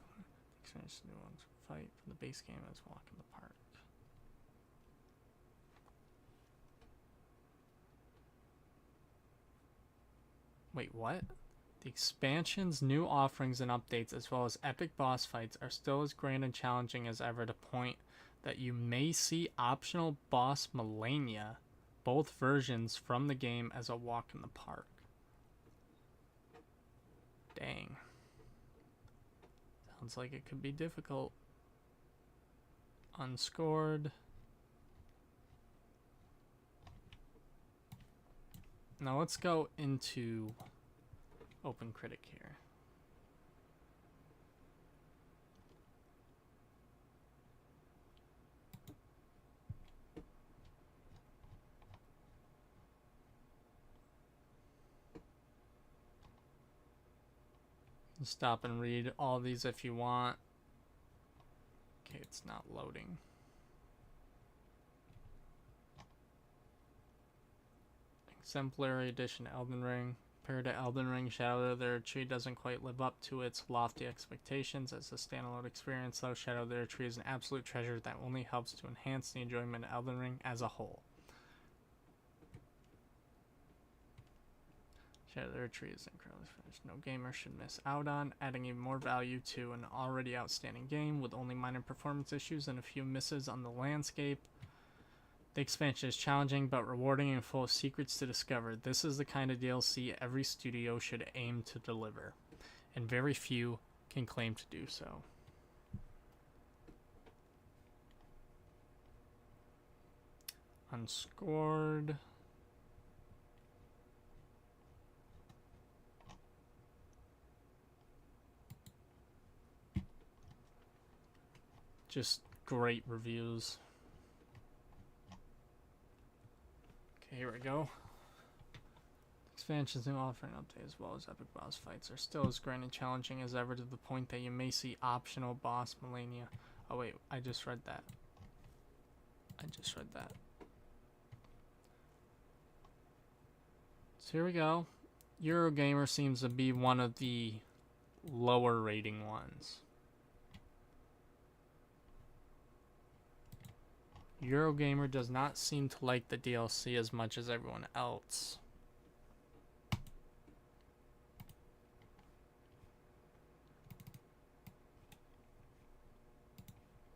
experience to new ones. Fight for the base game as walk in the park. Wait, what? The expansion's new offerings and updates, as well as epic boss fights, are still as grand and challenging as ever, to point that you may see optional boss Millennia, both versions from the game, as a walk in the park. Dang. Sounds like it could be difficult. Unscored. Now let's go into Open Critic here. Stop and read all these if you want. Okay, it's not loading. Exemplary edition Elden Ring. Compared to Elden Ring, Shadow of the Retreat doesn't quite live up to its lofty expectations as a standalone experience, though Shadow of the Retreat is an absolute treasure that only helps to enhance the enjoyment of Elden Ring as a whole. Okay, their tree is incredibly finished. No gamer should miss out on, adding even more value to an already outstanding game with only minor performance issues and a few misses on the landscape. The expansion is challenging but rewarding and full of secrets to discover. This is the kind of DLC every studio should aim to deliver, and very few can claim to do so. Unscored. Just great reviews. Okay, here we go. Expansions and offering update as well as epic boss fights are still as grand and challenging as ever, to the point that you may see optional boss millennia. Oh wait, I just read that. So here we go. Eurogamer seems to be one of the lower rating ones. Eurogamer does not seem to like the DLC as much as everyone else.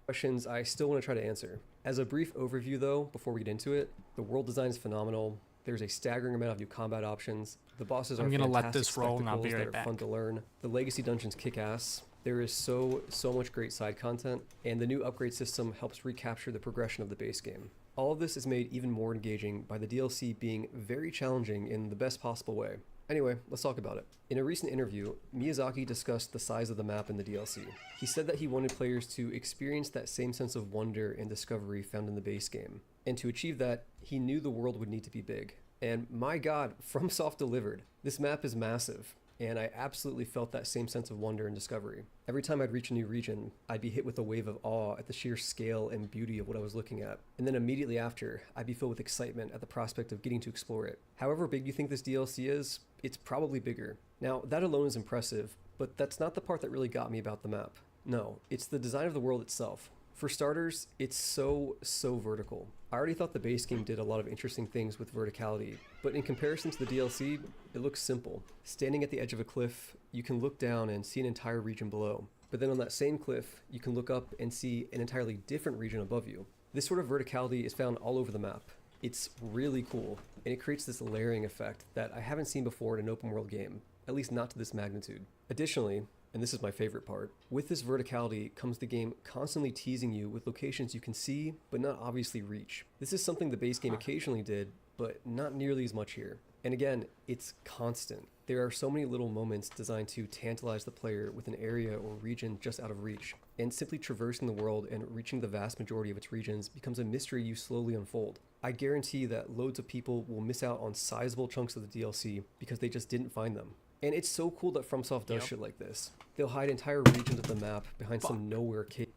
Questions I still want to try to answer. As a brief overview though, before we get into it, the world design is phenomenal. There's a staggering amount of new combat options. The bosses are fantastic let this roll and I'll be right that back. are fun to learn. The legacy dungeons kick ass. There is so much great side content, and the new upgrade system helps recapture the progression of the base game. All of this is made even more engaging by the DLC being very challenging in the best possible way. Anyway, let's talk about it. In a recent interview, Miyazaki discussed the size of the map in the DLC. He said that he wanted players to experience that same sense of wonder and discovery found in the base game. And to achieve that, he knew the world would need to be big. And my god, FromSoft delivered. This map is massive, and I absolutely felt that same sense of wonder and discovery. Every time I'd reach a new region, I'd be hit with a wave of awe at the sheer scale and beauty of what I was looking at. And then immediately after, I'd be filled with excitement at the prospect of getting to explore it. However big you think this DLC is, it's probably bigger. Now, that alone is impressive, but that's not the part that really got me about the map. No, it's the design of the world itself. For starters, it's so vertical. I already thought the base game did a lot of interesting things with verticality, but in comparison to the DLC, it looks simple. Standing at the edge of a cliff, you can look down and see an entire region below. But then on that same cliff, you can look up and see an entirely different region above you. This sort of verticality is found all over the map. It's really cool, and it creates this layering effect that I haven't seen before in an open world game, at least not to this magnitude. Additionally, and this is my favorite part, with this verticality comes the game constantly teasing you with locations you can see, but not obviously reach. This is something the base game occasionally did, but not nearly as much here. And again, it's constant. There are so many little moments designed to tantalize the player with an area or region just out of reach, and simply traversing the world and reaching the vast majority of its regions becomes a mystery you slowly unfold. I guarantee that loads of people will miss out on sizable chunks of the DLC because they just didn't find them. And it's so cool that FromSoft does shit like this. They'll hide entire regions of the map behind some nowhere cave.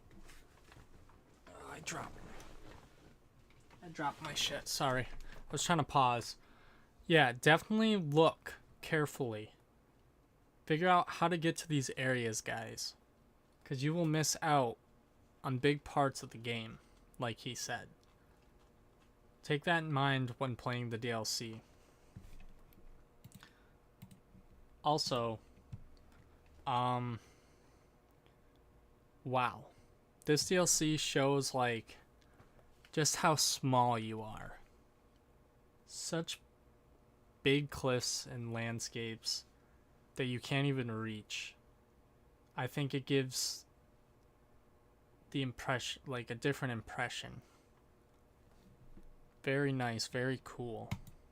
I dropped my shit. Sorry. I was trying to pause. Yeah, definitely look carefully. Figure out how to get to these areas, guys. Because you will miss out on big parts of the game, like he said. Take that in mind when playing the DLC. Also, wow. This DLC shows, like, just how small you are. Such big cliffs and landscapes that you can't even reach. I think it gives the impression, like, a different impression. Very nice, very cool.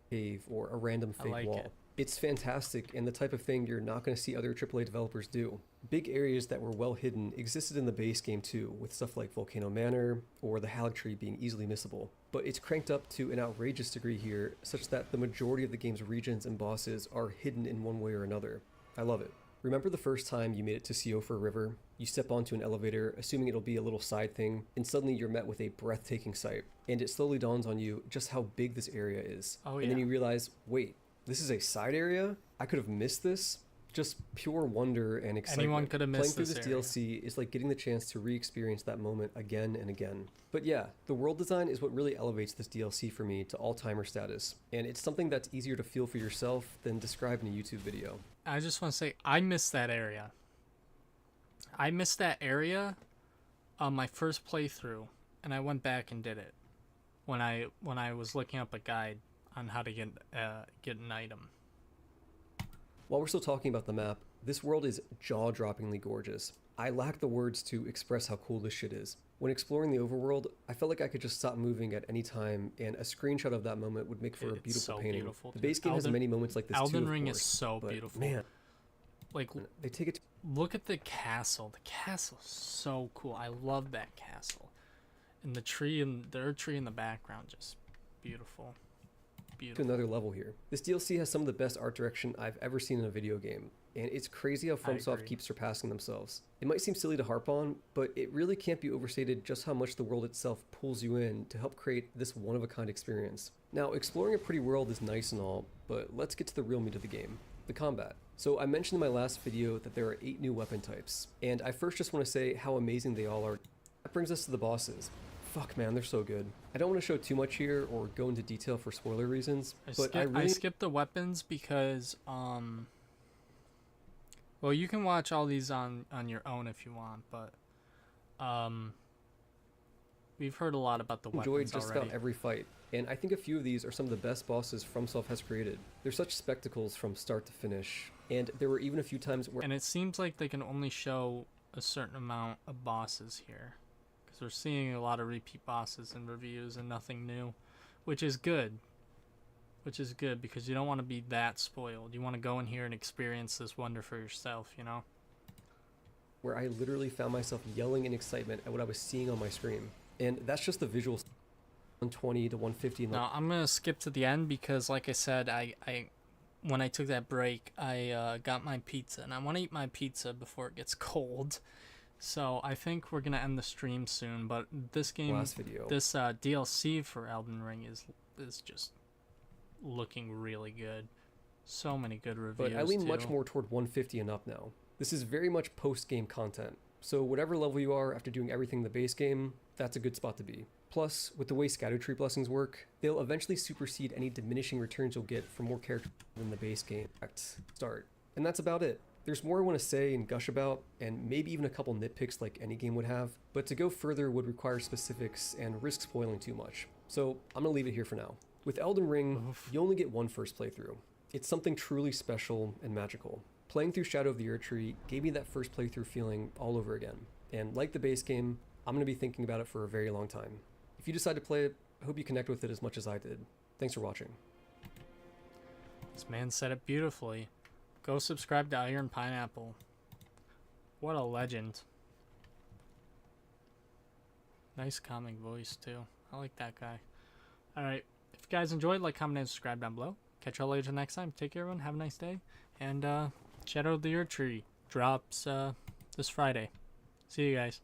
Cave or a random fake wall. It's fantastic and the type of thing you're not going to see other AAA developers do. Big areas that were well hidden existed in the base game too, with stuff like Volcano Manor or the Halig Tree being easily missable. But it's cranked up to an outrageous degree here, such that the majority of the game's regions and bosses are hidden in one way or another. I love it. Remember the first time you made it to Seofor River? You step onto an elevator, assuming it'll be a little side thing, and suddenly you're met with a breathtaking sight. And it slowly dawns on you just how big this area is. Oh, yeah. And then you realize, wait, this is a side area? I could have missed this? just pure wonder and excitement. Anyone could have missed Playing through this DLC is like getting the chance to re-experience that moment again and again. But yeah, the world design is what really elevates this DLC for me to all-timer status, and it's something that's easier to feel for yourself than describe in a YouTube video. I just want to say, I missed that area. I missed that area on my first playthrough, and I went back and did it when I was looking up a guide on how to get an item. While we're still talking about the map, this world is jaw-droppingly gorgeous. I lack the words to express how cool this shit is. When exploring the overworld, I felt like I could just stop moving at any time, and a screenshot of that moment would make for a beautiful painting. The base game has many moments like this too, Elden of Ring course, is so but beautiful. Man, like, they take it. Look at the castle. The castle's so cool. I love that castle. And the tree and the earth tree in the background, just beautiful. To another level here. This DLC has some of the best art direction I've ever seen in a video game, and it's crazy how FromSoft keeps surpassing themselves. It might seem silly to harp on, but it really can't be overstated just how much the world itself pulls you in to help create this one-of-a-kind experience. Now, exploring a pretty world is nice and all, but let's get to the real meat of the game, the combat. So I mentioned in my last video that there are 8 new weapon types, and I first just want to say how amazing they all are. That brings us to the bosses. Fuck man, they're so good. I don't want to show too much here or go into detail for spoiler reasons, but I skipped the weapons because well, you can watch all these on your own if you want, but we've heard a lot about the weapons enjoyed just already. about every fight, and I think a few of these are some of the best bosses FromSoft has created. They're such spectacles from start to finish, and there were even a few times where... And it seems like they can only show a certain amount of bosses here. We're seeing a lot of repeat bosses in reviews and nothing new, which is good. Which is good because you don't want to be that spoiled. You want to go in here and experience this wonder for yourself, you know? Where I literally found myself yelling in excitement at what I was seeing on my screen. And that's just the visuals. 120 to 150. No, I'm going to skip to the end because, like I said, I when I took that break, I got my pizza. And I want to eat my pizza before it gets cold. So I think we're gonna end the stream soon, but this game, this DLC for Elden Ring is just looking really good. So many good reviews. But I lean much more toward 150 and up now. This is very much post-game content. So whatever level you are after doing everything in the base game, that's a good spot to be. Plus, with the way Scatter Tree Blessings work, they'll eventually supersede any diminishing returns you'll get from more characters than the base game at start. And that's about it. There's more I want to say and gush about, and maybe even a couple nitpicks like any game would have, but to go further would require specifics and risk spoiling too much. So I'm going to leave it here for now. With Elden Ring, you only get one first playthrough. It's something truly special and magical. Playing through Shadow of the Erdtree gave me that first playthrough feeling all over again. And like the base game, I'm going to be thinking about it for a very long time. If you decide to play it, I hope you connect with it as much as I did. Thanks for watching. This man said it beautifully. Go subscribe to Iron Pineapple. What a legend. Nice calming voice too. I like that guy. Alright, if you guys enjoyed, like, comment, and subscribe down below. Catch y'all later next time. Take care everyone, have a nice day. And Shadow of the Erdtree drops this Friday. See you guys.